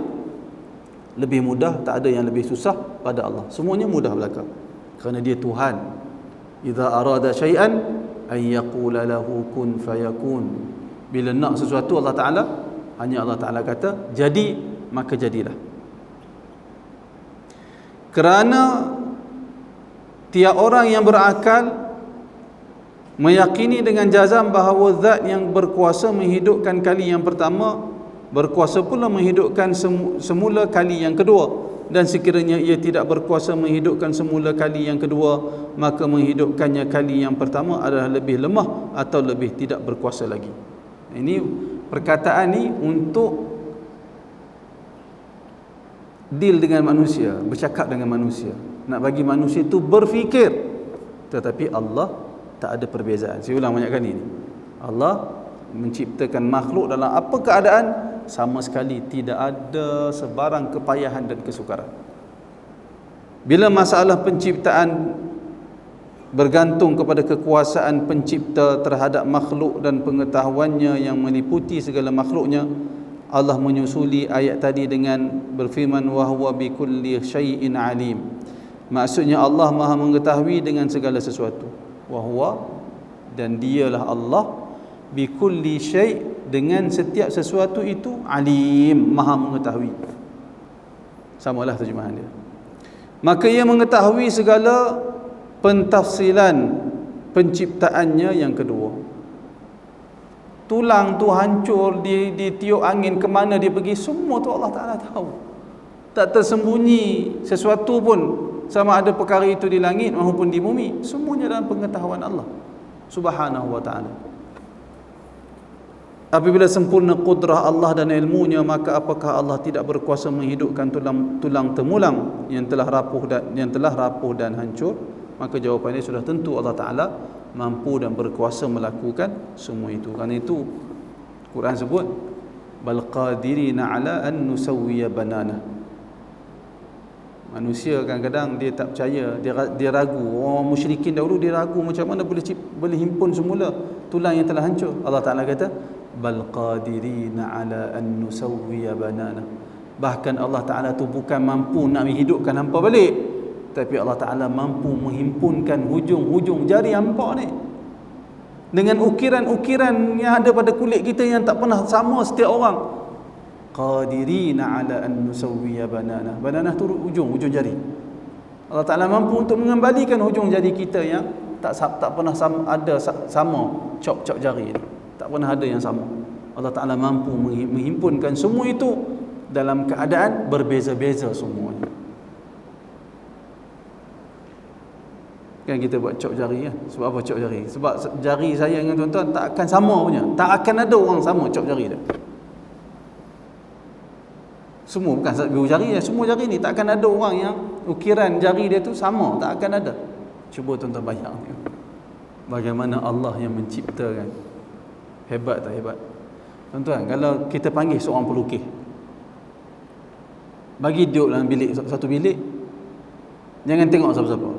lebih mudah, tak ada yang lebih susah pada Allah. Semuanya mudah belaka. Kerana dia Tuhan. Idza arada syai'an ay yaqula lahu kun fayakun. Bila nak sesuatu Allah Taala, hanya Allah Taala kata jadi, maka jadilah. Kerana tiap orang yang berakal meyakini dengan jazam bahawa zat yang berkuasa menghidupkan kali yang pertama, berkuasa pula menghidupkan semula kali yang kedua, dan sekiranya ia tidak berkuasa menghidupkan semula kali yang kedua, maka menghidupkannya kali yang pertama adalah lebih lemah atau lebih tidak berkuasa lagi. Ini perkataan ni untuk deal dengan manusia, bercakap dengan manusia, nak bagi manusia itu berfikir. Tetapi Allah tak ada perbezaan. Saya ulang banyak kali ni. Allah menciptakan makhluk dalam apa keadaan, sama sekali tidak ada sebarang kepayahan dan kesukaran. Bila masalah penciptaan bergantung kepada kekuasaan pencipta terhadap makhluk dan pengetahuannya yang meliputi segala makhluknya, Allah menyusuli ayat tadi dengan berfirman wa huwa bikulli syai'in alim. Maksudnya Allah Maha mengetahui dengan segala sesuatu. Wa huwa, dan dialah Allah, bikulli syai', dengan setiap sesuatu itu, alim, Maha mengetahui. Samalah terjemahan dia. Maka ia mengetahui segala pentafsilan penciptaannya yang kedua. Tulang tu hancur, ditiup angin ke mana dia pergi, semua tu Allah Ta'ala tahu. Tak tersembunyi sesuatu pun, sama ada perkara itu di langit maupun di bumi, semuanya dalam pengetahuan Allah Subhanahu wa ta'ala. Apabila sempurna kudrah Allah dan ilmunya, maka apakah Allah tidak berkuasa menghidupkan tulang temulang yang telah rapuh dan hancur? Maka jawapannya sudah tentu Allah Ta'ala mampu dan berkuasa melakukan semua itu. Kerana itu Quran sebut bal qadirina ala an nusawwiya banana. Manusia kadang-kadang dia tak percaya, dia ragu. Orang musyrikin dahulu dia ragu macam mana boleh himpun semula tulang yang telah hancur. Allah Ta'ala kata bal qadirina ala an nusawwiya banana. Bahkan Allah Ta'ala tu bukan mampu nak menghidupkan hampa balik, tapi Allah Ta'ala mampu menghimpunkan hujung-hujung jari hampa ni dengan ukiran-ukiran yang ada pada kulit kita yang tak pernah sama setiap orang. Qadirina ala an nusawwiya banana. Banana tu ujung jari. Allah Ta'ala mampu untuk mengembalikan hujung jari kita yang tak pernah sama cop-cop jari ni. Tak pernah ada yang sama. Allah Ta'ala mampu menghimpunkan semua itu dalam keadaan berbeza-beza semuanya. Kan kita buat cop jari kan? Sebab apa cop jari? Sebab jari saya dengan tuan-tuan tak akan sama punya. Tak akan ada orang sama cop jari dia. Semua, bukan satu jari ya, semua jari ni tak akan ada orang yang ukiran jari dia tu sama, tak akan ada. Cuba tuan-tuan bayang bagaimana Allah yang menciptakan. Hebat tak hebat? Tuan-tuan, kalau kita panggil seorang pelukis, bagi duduk dalam bilik, satu bilik, jangan tengok siapa-siapa,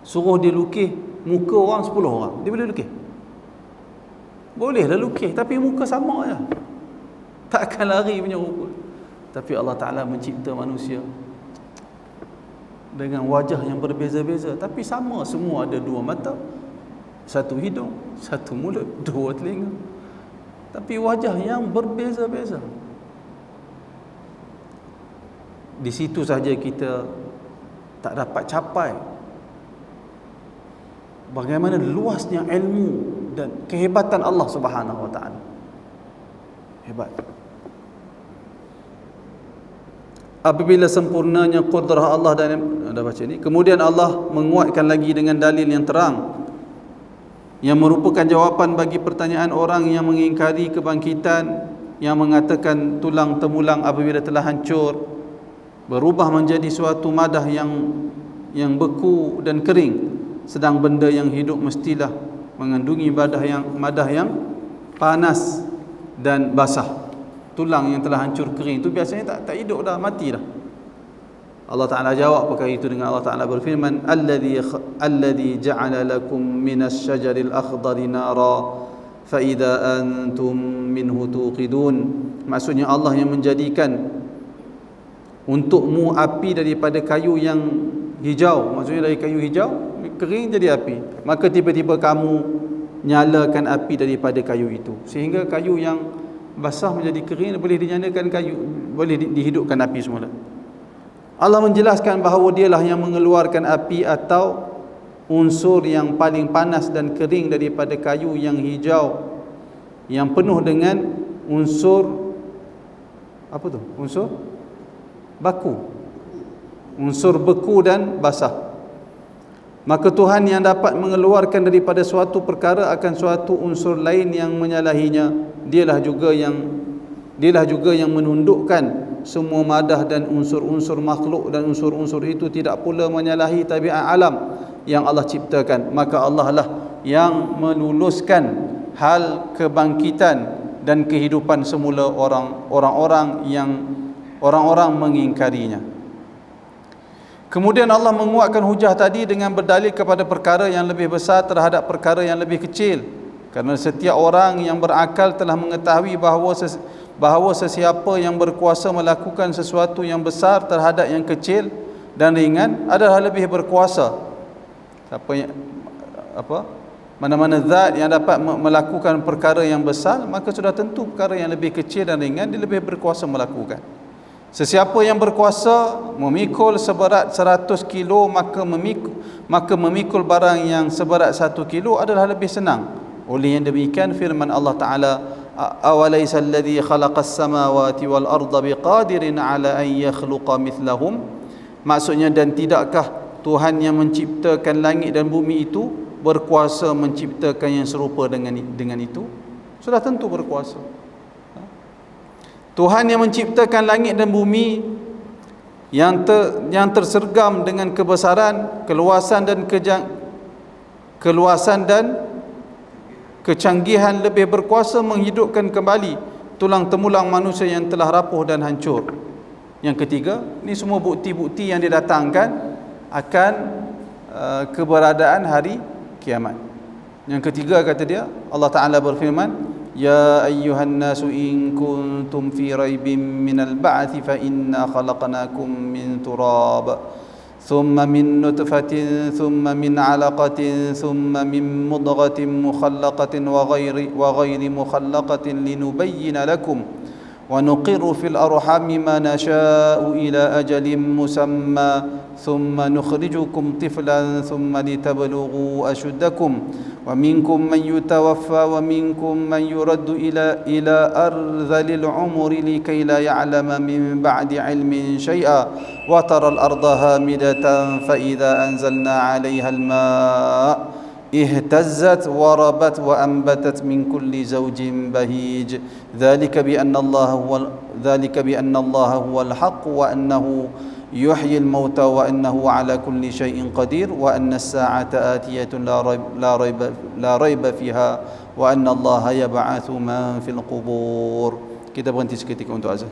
suruh dia lukis muka orang 10 orang, dia boleh lukis? Bolehlah lukis, tapi muka sama je, tak akan lari punya rupa. Tapi Allah Ta'ala mencipta manusia dengan wajah yang berbeza-beza, tapi sama semua, ada 2 mata, 1 hidung, 1 mulut, 2 telinga, tapi wajah yang berbeza-beza. Di situ saja kita tak dapat capai bagaimana luasnya ilmu dan kehebatan Allah Subhanahu wa ta'ala. Hebat. Apabila sempurnanya kudrah Allah dan dah baca ni, kemudian Allah menguatkan lagi dengan dalil yang terang yang merupakan jawapan bagi pertanyaan orang yang mengingkari kebangkitan, yang mengatakan tulang temulang apabila telah hancur berubah menjadi suatu madah yang beku dan kering, sedang benda yang hidup mestilah mengandungi madah yang panas dan basah. Tulang yang telah hancur kering itu biasanya tak hidup dah, mati dah. Allah Ta'ala jawab perkara itu dengan Allah Ta'ala berfirman alladhi ja'ala lakum minas syajaril akhdari nara fa idza antum minhu tuqidun. Maksudnya Allah yang menjadikan untukmu api daripada kayu yang hijau, maksudnya dari kayu hijau kering jadi api, maka tiba-tiba kamu nyalakan api daripada kayu itu sehingga kayu yang basah menjadi kering, boleh dinyalakan kayu, boleh dihidupkan api semula. Allah menjelaskan bahawa dialah yang mengeluarkan api atau unsur yang paling panas dan kering daripada kayu yang hijau yang penuh dengan unsur apa tu? Unsur baku, unsur beku dan basah. Maka Tuhan yang dapat mengeluarkan daripada suatu perkara akan suatu unsur lain yang menyalahinya, dialah juga yang menundukkan semua madah dan unsur-unsur makhluk, dan unsur-unsur itu tidak pula menyalahi tabiat alam yang Allah ciptakan. Maka Allah lah yang meluluskan hal kebangkitan dan kehidupan semula orang-orang mengingkarinya. Kemudian Allah menguatkan hujah tadi dengan berdalil kepada perkara yang lebih besar terhadap perkara yang lebih kecil. Kerana setiap orang yang berakal telah mengetahui bahawa sesiapa yang berkuasa melakukan sesuatu yang besar terhadap yang kecil dan ringan adalah lebih berkuasa. Mana-mana zat yang dapat melakukan perkara yang besar, maka sudah tentu perkara yang lebih kecil dan ringan dia lebih berkuasa melakukan. Sesiapa yang berkuasa memikul seberat 100 kilo, maka memikul barang yang seberat 1 kilo adalah lebih senang. Oleh yang demikian firman Allah Ta'ala, awalaysa alladhi khalaqas samawati wal arda biqadirin ala an yakhluqa mithlahum. Maksudnya, dan tidakkah Tuhan yang menciptakan langit dan bumi itu berkuasa menciptakan yang serupa dengan itu? Sudah tentu berkuasa. Tuhan yang menciptakan langit dan bumi yang tersergam dengan kebesaran, keluasan dan kecanggihan lebih berkuasa menghidupkan kembali tulang temulang manusia yang telah rapuh dan hancur. Yang ketiga, ini semua bukti-bukti yang didatangkan akan keberadaan hari kiamat. Yang ketiga, kata dia, Allah Ta'ala berfirman, ya ayyuhan nasu in kuntum fi raibin minal ba'thi fa inna khalaqnakum min turab thumma min nutfatin thumma min 'alaqatin thumma min mudghatin mukhallaqatin wa ghairi mukhallaqatin linubayyana lakum wa nuqirru fil arhami ma nasha'u ila ajalin musamma thumma nukhrijukum tiflan thumma litablughu ashuddakum wa minkum man yutawaffa wa minkum man yuraddu ila arzalil umri likay la ya'lama min ba'di ilmin shay'a wa tara al-arda hamidatan fa idza anzalna 'alayha al-ma' اهتزت وربت وأنبتت من كل زوج بهيج ذلك بأن الله هو الحق وأنه يحيي الموتى وأنه على كل شيء قدير وأن الساعة آتية لا ريب فيها وأن الله يبعث من في القبور. Kita berhenti seketika untuk azan.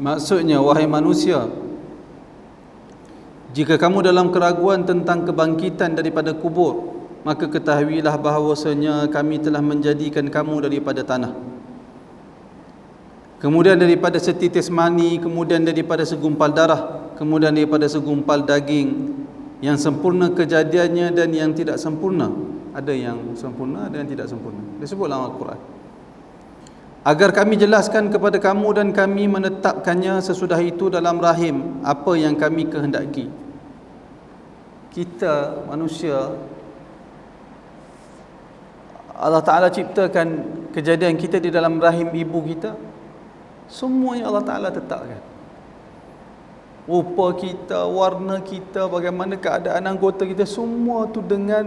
Maksudnya, wahai manusia, jika kamu dalam keraguan tentang kebangkitan daripada kubur, maka ketahuilah bahawasanya kami telah menjadikan kamu daripada tanah, kemudian daripada setitis mani, kemudian daripada segumpal darah, kemudian daripada segumpal daging, yang sempurna kejadiannya dan yang tidak sempurna. Ada yang sempurna, ada yang tidak sempurna. Disebut dalam Al-Quran. Agar kami jelaskan kepada kamu dan kami menetapkannya sesudah itu dalam rahim apa yang kami kehendaki. Kita manusia, Allah Ta'ala ciptakan kejadian kita di dalam rahim ibu kita. Semuanya Allah Ta'ala tetapkan. Rupa kita, warna kita, bagaimana keadaan anggota kita, semua tu dengan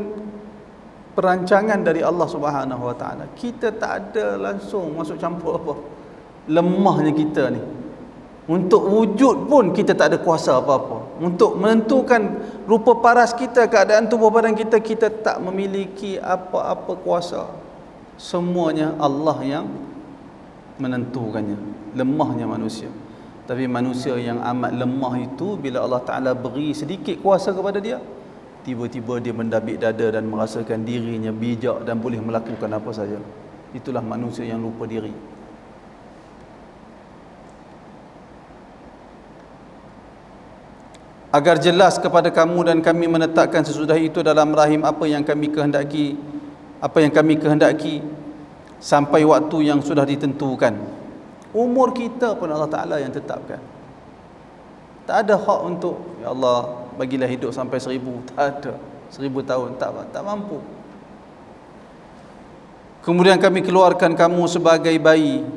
perancangan dari Allah Subhanahu Wa Ta'ala. Kita tak ada langsung masuk campur apa. Lemahnya kita ni. Untuk wujud pun kita tak ada kuasa apa-apa. Untuk menentukan rupa paras kita, keadaan tubuh badan kita, kita tak memiliki apa-apa kuasa. Semuanya Allah yang menentukannya. Lemahnya manusia. Tapi manusia yang amat lemah itu, bila Allah Ta'ala beri sedikit kuasa kepada dia, tiba-tiba dia mendabik dada dan merasakan dirinya bijak dan boleh melakukan apa saja. Itulah manusia yang lupa diri. Agar jelas kepada kamu dan kami menetapkan sesudah itu dalam rahim apa yang kami kehendaki sampai waktu yang sudah ditentukan. Umur kita pun Allah Ta'ala yang tetapkan. Tak ada hak untuk, ya Allah, bagilah hidup sampai 1000. Tak ada. 1000 tahun. Tak mampu. Kemudian kami keluarkan kamu sebagai bayi,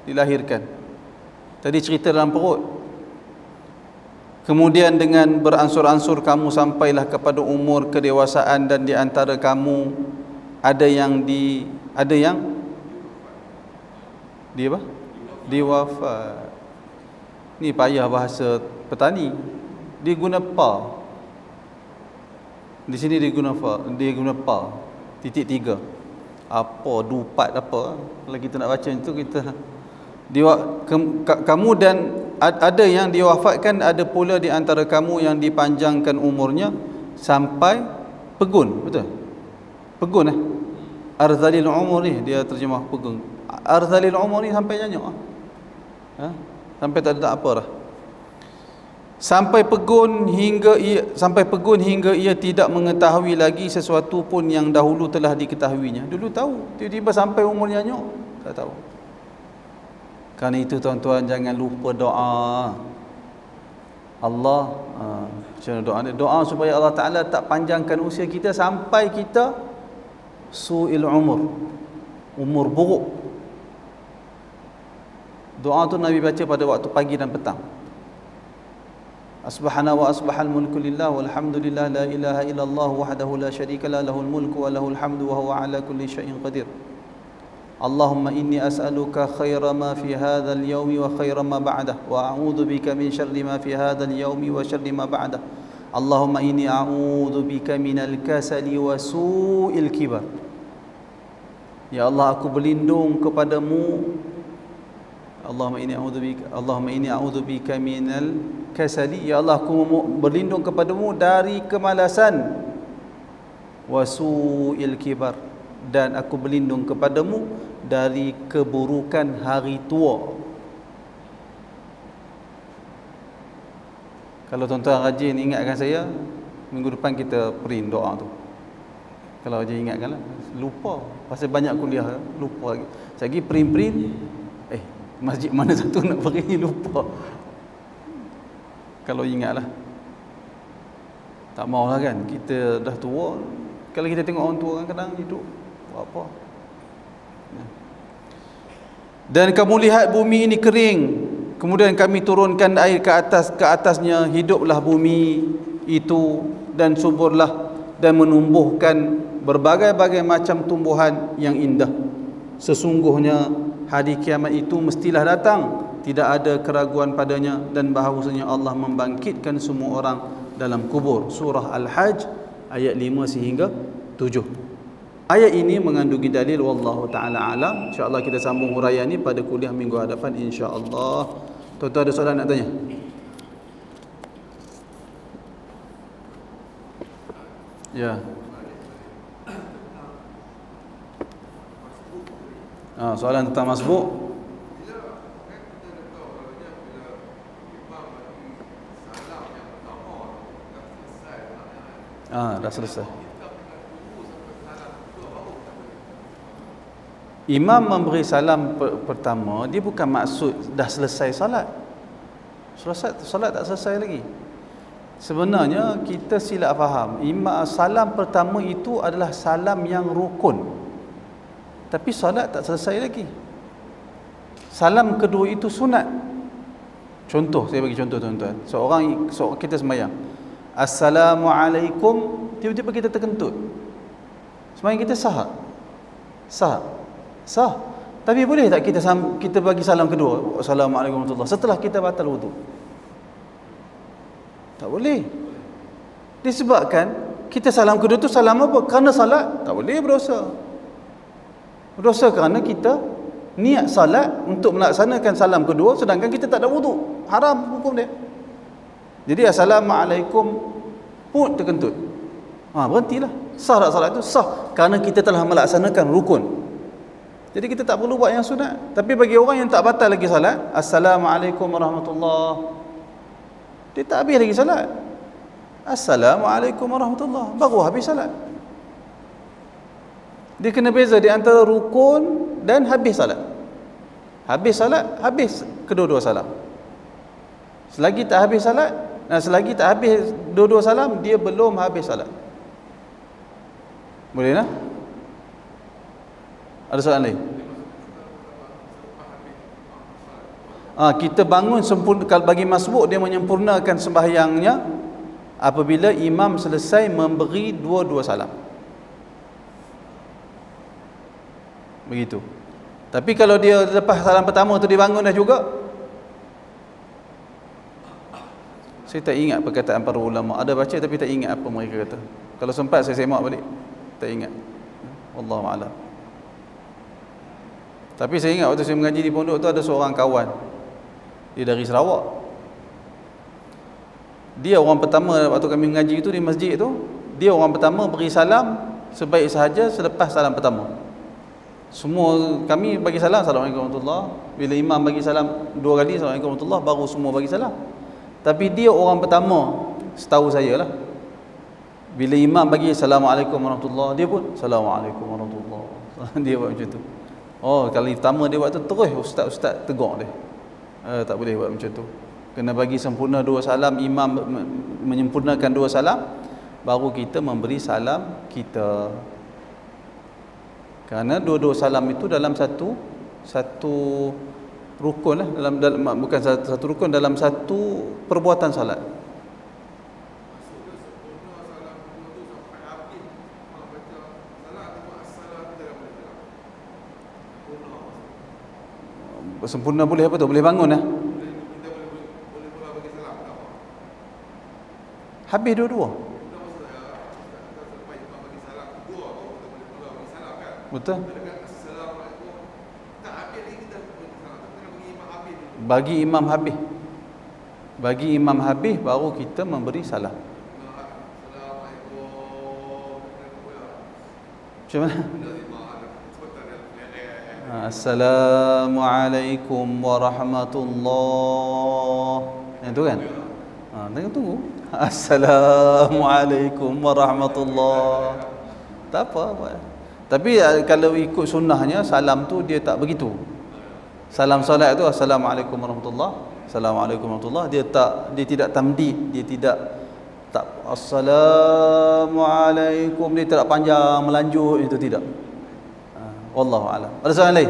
dilahirkan. Tadi cerita dalam perut. Kemudian dengan beransur-ansur kamu sampailah kepada umur kedewasaan, dan di antara kamu ada yang diwafat. Ni payah bahasa petani. Dia guna pa. Di sini dia guna pa. Titik 3. Apa dupat apa? Kalau kita nak baca itu, kita kamu dan ada yang diwafatkan, ada pula di antara kamu yang dipanjangkan umurnya sampai pegun. Betul? Pegun Arzalil umur ni dia terjemah pegun. Arzalil umur ni sampai nyanyuk. Sampai tak ada apa dah. Sampai pegun hingga ia tidak mengetahui lagi sesuatu pun yang dahulu telah diketahuinya. Dulu tahu, tiba-tiba sampai umur nyanyuk tak tahu. Kerana itu tuan-tuan, jangan lupa doa. Allah doa supaya Allah Ta'ala tak panjangkan usia kita sampai kita su'il umur buruk. Doa tu Nabi baca pada waktu pagi dan petang. Asbahana wa asbahal mulku lillah walhamdulillah la ilaha illallah wahdahu la syarika lahul mulku wa lahul hamdu wa huwa ala kulli syai'in qadir. Allahumma inni as'aluka khaira ma fi hadzal yaumi wa khaira ma ba'dah wa a'udzu bika min syarri ma fi hadzal yaumi wa syarri ma ba'dah. Allahumma inni a'udzu bika minal kasali wa su'il kibar. Ya Allah, aku berlindung kepadamu. Allahumma inni a'udzu bika minal kasali. Ya Allah, aku berlindung kepadamu dari kemalasan, wa su'il kibar, dan aku berlindung kepadamu dari keburukan hari tua. Kalau tuan-tuan rajin ingatkan saya, minggu depan kita print doa tu. Kalau rajin ingatkanlah. Lupa. Pasal banyak kuliah, lupa lagi. Lagi print. Masjid mana satu nak pergi, lupa. Kalau ingatlah. Tak maulah kan, kita dah tua. Kalau kita tengok orang tua kadang-kadang hidup buat apa. Dan kamu lihat bumi ini kering, kemudian kami turunkan air ke atasnya, hiduplah bumi itu dan suburlah dan menumbuhkan berbagai-bagai macam tumbuhan yang indah. Sesungguhnya hari kiamat itu mestilah datang, tidak ada keraguan padanya, dan bahawasanya Allah membangkitkan semua orang dalam kubur. Surah Al-Hajj ayat 5 sehingga 7. Ayat ini mengandungi dalil, wallahu taala alam. Insya-Allah kita sambung huraian ni pada kuliah minggu hadapan insya-Allah. Tuan-tuan ada soalan nak tanya? Ya. Soalan tentang masbuk. Dah selesai. Imam memberi salam pertama, dia bukan maksud dah selesai solat. Solat tak selesai lagi. Sebenarnya kita silap faham. Salam pertama itu adalah salam yang rukun. Tapi solat tak selesai lagi. Salam kedua itu sunat. Contoh, saya bagi contoh tuan-tuan. Seorang kita sembahyang, Assalamualaikum, tiba-tiba kita terkentut. Sembahyang kita sah. Tapi boleh tak kita bagi salam kedua, Assalamualaikum warahmatullahi, setelah kita batal wudu? Tak boleh. Disebabkan kita salam kedua tu salam apa? Kerana salat, tak boleh berdosa. Berdosa kerana kita niat salat untuk melaksanakan salam kedua sedangkan kita tak ada wudu. Haram hukum dia. Jadi Assalamualaikum pun terkentut. Berhentilah. Sah tak salat itu? Sah. Kerana kita telah melaksanakan rukun. Jadi kita tak perlu buat yang sunat. Tapi bagi orang yang tak batal lagi salat, Assalamualaikum warahmatullahi, dia tak habis lagi salat. Assalamualaikum warahmatullahi, baru habis salat. Dia kena beza di antara rukun dan habis salat. Habis salat, habis kedua-dua salam. Selagi tak habis salat, selagi tak habis dua-dua salam, dia belum habis salat. Boleh tak? Ada soalan lain? Kita bangun sempurna. Kalau bagi masbuk, dia menyempurnakan sembahyangnya apabila imam selesai memberi dua-dua salam. Begitu. Tapi kalau dia lepas salam pertama tu dia bangun dah juga, saya tak ingat perkataan para ulama. Ada baca tapi tak ingat apa mereka kata. Kalau sempat saya semak balik, tak ingat. Wallahu a'lam. Tapi saya ingat waktu saya mengaji di pondok tu ada seorang kawan, dia dari Sarawak. Dia orang pertama waktu kami mengaji itu di masjid tu, dia orang pertama beri salam sebaik sahaja selepas salam pertama. Semua kami bagi salam, Assalamualaikum warahmatullahi. Bila imam bagi salam dua kali, Assalamualaikum warahmatullahi, baru semua bagi salam. Tapi dia orang pertama, setahu saya lah, bila imam bagi Assalamualaikum warahmatullahi, dia pun Assalamualaikum warahmatullahi. Dia buat macam tu. Kali pertama dia buat tu, terus ustaz tegur dia. Tak boleh buat macam tu. Kena bagi sempurna dua salam, imam menyempurnakan dua salam, baru kita memberi salam kita. Kerana dua-dua salam itu dalam satu rukun lah, dalam bukan satu rukun, dalam satu perbuatan salat. Sempurna boleh apa tu? Boleh bangun lah. Habis dua-dua. Betul. Bagi imam habis. Bagi imam habis baru kita memberi salam. Macam mana? Assalamualaikum warahmatullahi. Yang tu kan? Tunggu. Assalamualaikum warahmatullahi. Tak apa. Tapi kalau ikut sunnahnya, salam tu dia tak begitu. Salam solat tu Assalamualaikum warahmatullahi, Assalamualaikum warahmatullahi, dia tidak tamdid, dia tidak Assalamualaikum, dia tidak panjang melanjut, itu tidak. Wallahu a'lam. Ada soalan lain?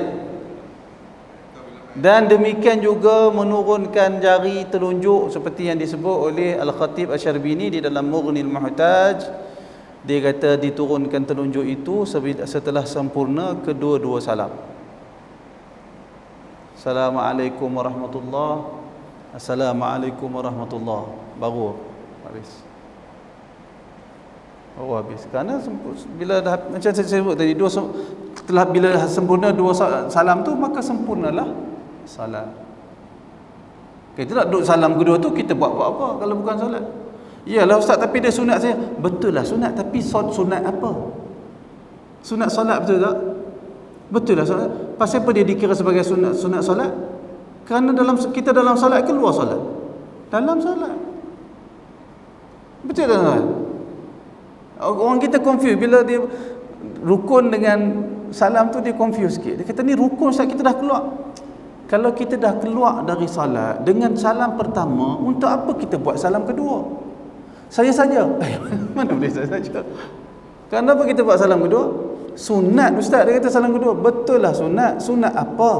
Dan demikian juga menurunkan jari telunjuk seperti yang disebut oleh Al-Khatib Asy-Syarbini di dalam Mughnil Muhtaj. Dia kata diturunkan telunjuk itu setelah sempurna kedua-dua salam. Assalamualaikum warahmatullahi, Assalamualaikum warahmatullahi, baru habis. Kerana bila dah, macam saya sebut tadi, bila sempurna dua salam tu, maka sempurnalah salat. Kita tak duduk salam kedua tu kita buat apa kalau bukan solat? Iyalah ustaz, tapi dia sunat saya. Betul lah sunat, tapi sunat apa? Sunat solat betul tak? Betul lah solat. Pasal apa dia dikira sebagai sunat solat? Kerana kita dalam solat ke luar solat? Dalam solat. Betul tak? Orang kita confuse bila dia rukun dengan salam tu, dia confuse sikit. Dia kata ni rukun ustaz, kita dah keluar. Kalau kita dah keluar dari salat dengan salam pertama, untuk apa kita buat salam kedua? Saya saja. Mana boleh saya saja? Kenapa kita buat salam kedua? Sunat ustaz, dia kata salam kedua. Betul lah sunat. Sunat apa?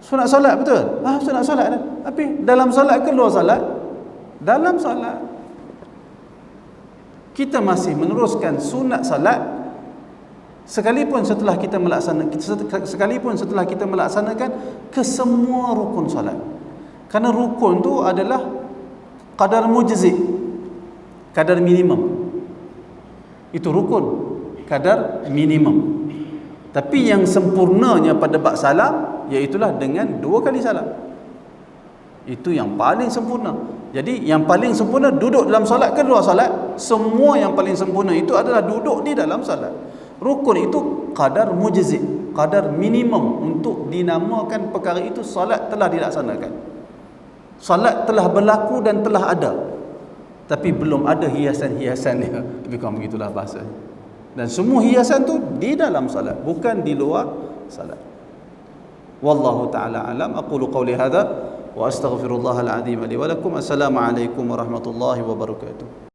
Sunat solat betul? Sunat solat dah. Tapi dalam solat ke luar solat? Dalam solat. Kita masih meneruskan sunat solat sekalipun setelah kita melaksanakan ke semua rukun solat. Kerana rukun tu adalah kadar mujzi, kadar minimum. Itu rukun, kadar minimum. Tapi yang sempurnanya pada bab salam iaitulah dengan 2 kali salam. Itu yang paling sempurna. Jadi yang paling sempurna duduk dalam solat ke luar solat? Semua yang paling sempurna itu adalah duduk di dalam solat. Rukun itu kadar mujzi, kadar minimum untuk dinamakan perkara itu solat telah dilaksanakan. Solat telah berlaku dan telah ada. Tapi belum ada hiasan-hiasannya. Lebih kurang begitulah bahasa. Dan semua hiasan tu di dalam solat, bukan di luar solat. Wallahu ta'ala alam. Aqulu qawli hadha wa astaghfirullahal azim li wa lakum. Assalamualaikum warahmatullahi wabarakatuh.